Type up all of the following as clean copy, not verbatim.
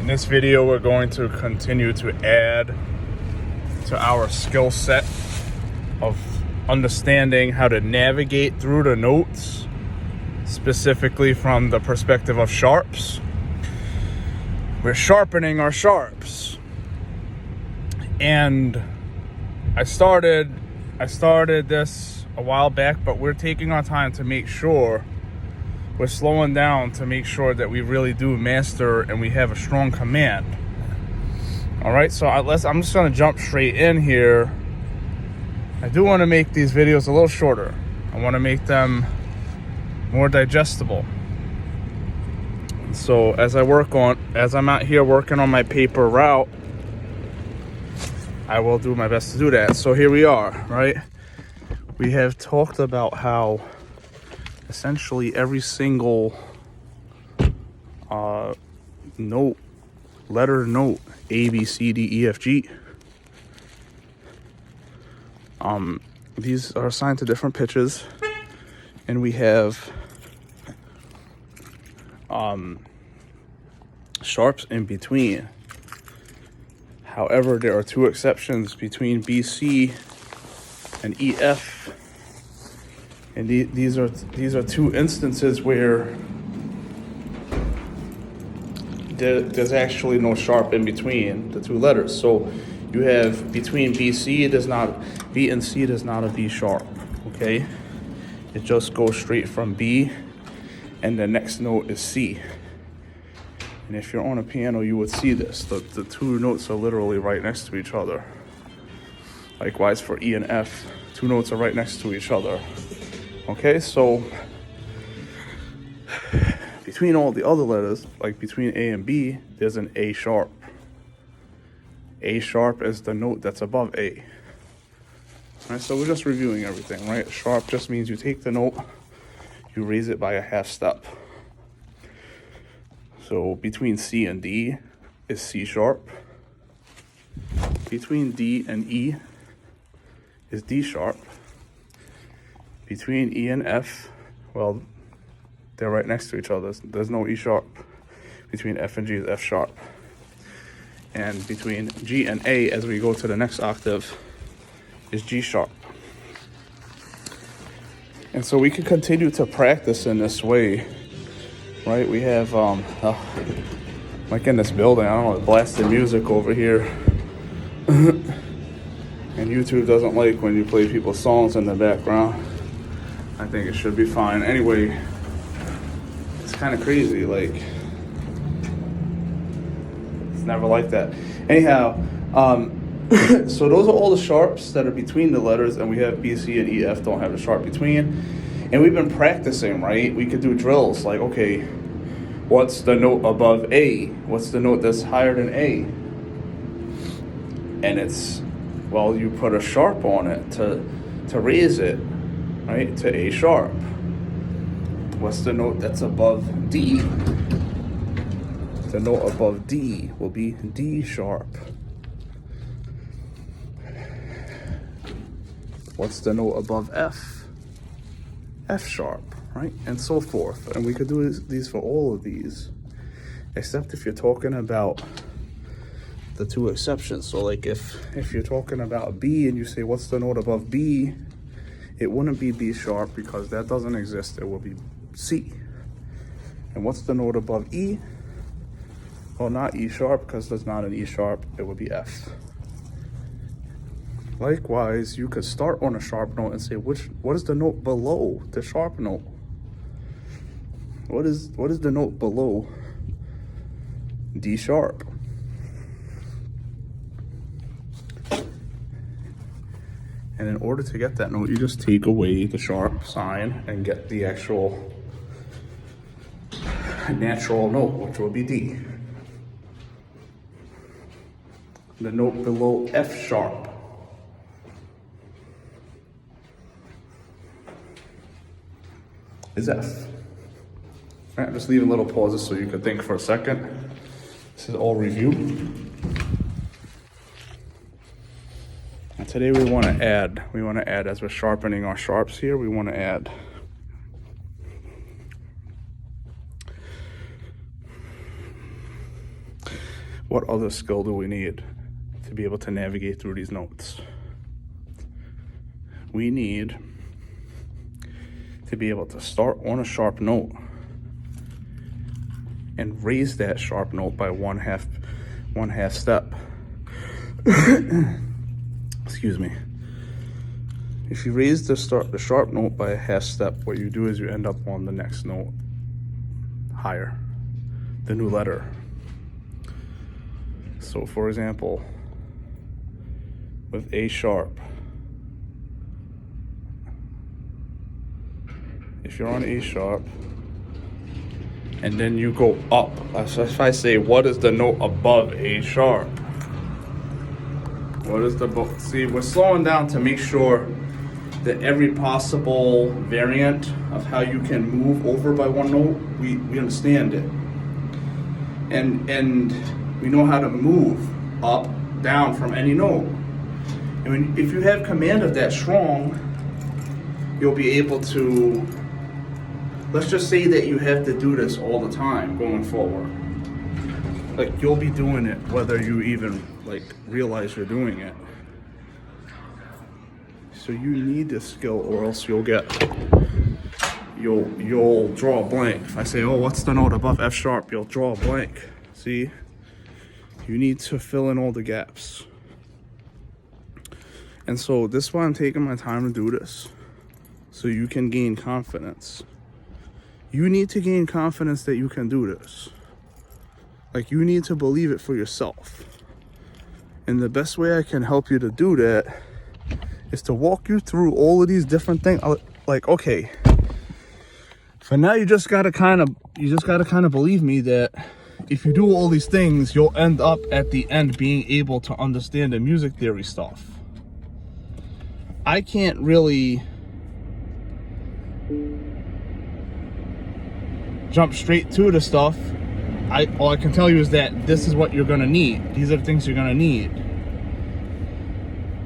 In this video, we're going to continue to add to our skill set of understanding how to navigate through the notes, specifically from the perspective of sharps. We're sharpening our sharps. And I started this a while back, but we're taking our time to make sure we're slowing down to make sure that we really do master and we have a strong command. All right, so I'm just going to jump straight in here. I do want to make these videos a little shorter. I want to make them more digestible. So as I'm out here working on my paper route, I will do my best to do that. So here we are, right? We have talked about how essentially every single letter note, A, B, C, D, E, F, G, these are assigned to different pitches, and we have sharps in between. However, there are two exceptions between B, C, and E, F. And these are two instances where there's actually no sharp in between the two letters. So you have between B and C does not a B sharp, okay? It just goes straight from B, and the next note is C. And if you're on a piano, you would see this. The two notes are literally right next to each other. Likewise for E and F, two notes are right next to each other. Okay, so between all the other letters, like between A and B, there's an A sharp. A sharp is the note that's above A. All right, so we're just reviewing everything, right? Sharp just means you take the note, you raise it by a half step. So between C and D is C sharp. Between D and E is D sharp. Between E and F, well, they're right next to each other. There's no E sharp. Between F and G is F sharp. And between G and A, as we go to the next octave, is G sharp. And so we can continue to practice in this way, right? We have, like in this building, I don't know, blasted music over here. And YouTube doesn't like when you play people's songs in the background. I think it should be fine. Anyway, it's kind of crazy. Like, it's never like that. Anyhow, so those are all the sharps that are between the letters, and we have B, C, and E, F don't have a sharp between. And we've been practicing, right? We could do drills like, okay, what's the note above A? What's the note that's higher than A? And it's, well, you put a sharp on it to raise it, right, to A sharp. What's the note that's above D? The note above D will be D sharp. What's the note above F? F sharp, right? And so forth. And we could do these for all of these, except if you're talking about the two exceptions. So like if you're talking about B and you say, what's the note above B? It wouldn't be B sharp because that doesn't exist. It will be C. And what's the note above E? Well, not E sharp because there's not an E sharp. It would be F. Likewise, you could start on a sharp note and say, what is the note below the sharp note? What is the note below D sharp? And in order to get that note, you just take away the sharp sign and get the actual natural note, which will be D. The note below F sharp is F. All right, I'm just leaving little pauses so you can think for a second. This is all review. And today we want to add, as we're sharpening our sharps here, we want to add What other skill do we need to be able to navigate through these notes? We need to be able to start on a sharp note and raise that sharp note by one half step. Excuse me. If you raise the sharp note by a half step, what you do is you end up on the next note higher, the new letter. So for example, with A sharp, if you're on A sharp and then you go up, so if I say, what is the note above A sharp? What is the, see, we're slowing down to make sure that every possible variant of how you can move over by one note, we understand it. And we know how to move up, down from any note. And if you have command of that strong, you'll be able to, let's just say that you have to do this all the time going forward. Like, you'll be doing it whether you even like realize you're doing it. So you need this skill, or else you'll draw a blank. If I say, oh, what's the note above F sharp? You'll draw a blank. See? You need to fill in all the gaps. And so this is why I'm taking my time to do this. So you can gain confidence. You need to gain confidence that you can do this. Like, you need to believe it for yourself. And the best way I can help you to do that is to walk you through all of these different things. Like, okay, for now you just gotta kind of believe me that if you do all these things, you'll end up at the end being able to understand the music theory stuff. I can't really jump straight to the stuff. All I can tell you is that this is what you're gonna need. These are the things you're gonna need.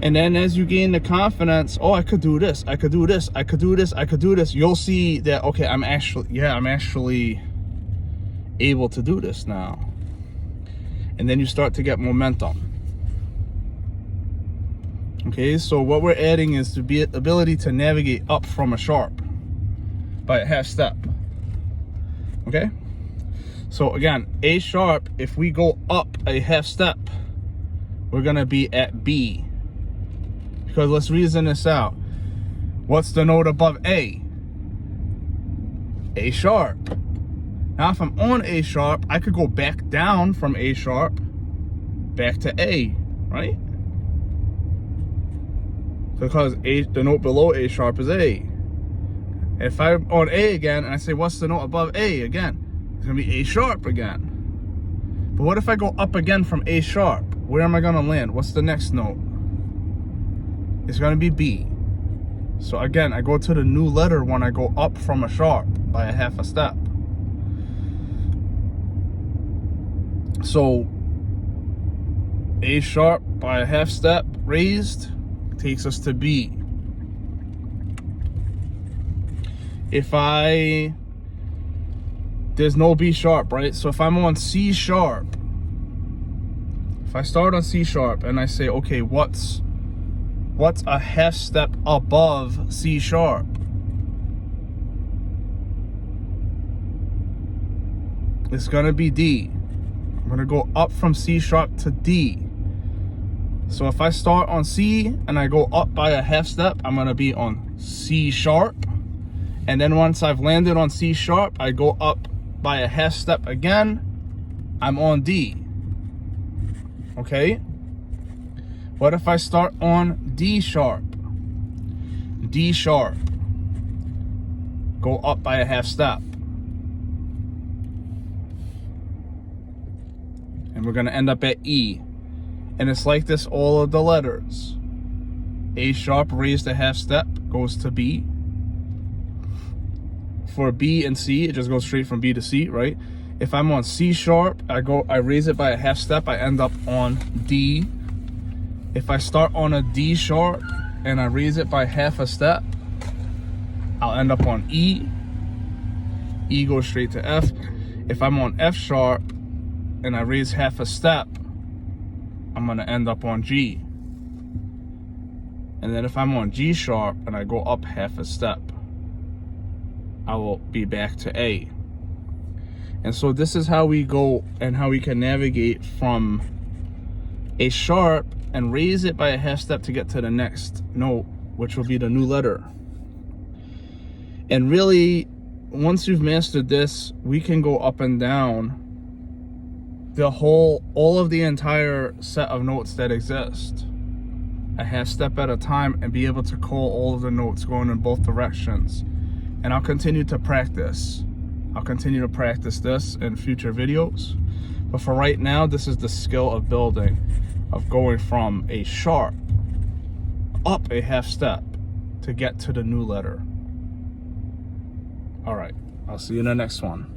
And then as you gain the confidence, oh, I could do this, I could do this, I could do this, I could do this, you'll see that, okay, I'm actually able to do this now. And then you start to get momentum. Okay, so what we're adding is the ability to navigate up from a sharp by a half step. Okay? So again, A sharp, if we go up a half step, we're gonna be at B. Because let's reason this out. What's the note above A? A sharp. Now if I'm on A sharp, I could go back down from A sharp back to A, right? Because the note below A sharp is A. If I'm on A again and I say, what's the note above A again? It's gonna be A sharp again. But what if I go up again from A sharp? Where am I gonna land? What's the next note? It's gonna be B. So again, I go to the new letter when I go up from a sharp by a half a step. So A sharp by a half step raised takes us to B. There's no B sharp, right? So if I'm on C sharp, if I start on C sharp and I say, okay, what's a half step above C sharp? It's gonna be D. I'm gonna go up from C sharp to D. So if I start on C and I go up by a half step, I'm gonna be on C sharp. And then once I've landed on C sharp, I go up by a half step again, I'm on D. Okay? What if I start on D sharp? D sharp. Go up by a half step. And we're gonna end up at E. And it's like this all of the letters. A sharp raised a half step goes to B. For B and C, it just goes straight from B to C, right? If I'm on C sharp, I raise it by a half step, I end up on D. If I start on a D sharp and I raise it by half a step, I'll end up on E. E goes straight to F. If I'm on F sharp and I raise half a step, I'm going to end up on G. And then if I'm on G sharp and I go up half a step, I will be back to A. And so this is how we go and how we can navigate from a sharp and raise it by a half step to get to the next note, which will be the new letter. And really, once you've mastered this, we can go up and down all of the entire set of notes that exist, a half step at a time, and be able to call all of the notes going in both directions. And I'll continue to practice. I'll continue to practice this in future videos. But for right now, this is the skill of building, of going from a sharp up a half step to get to the new letter. All right, I'll see you in the next one.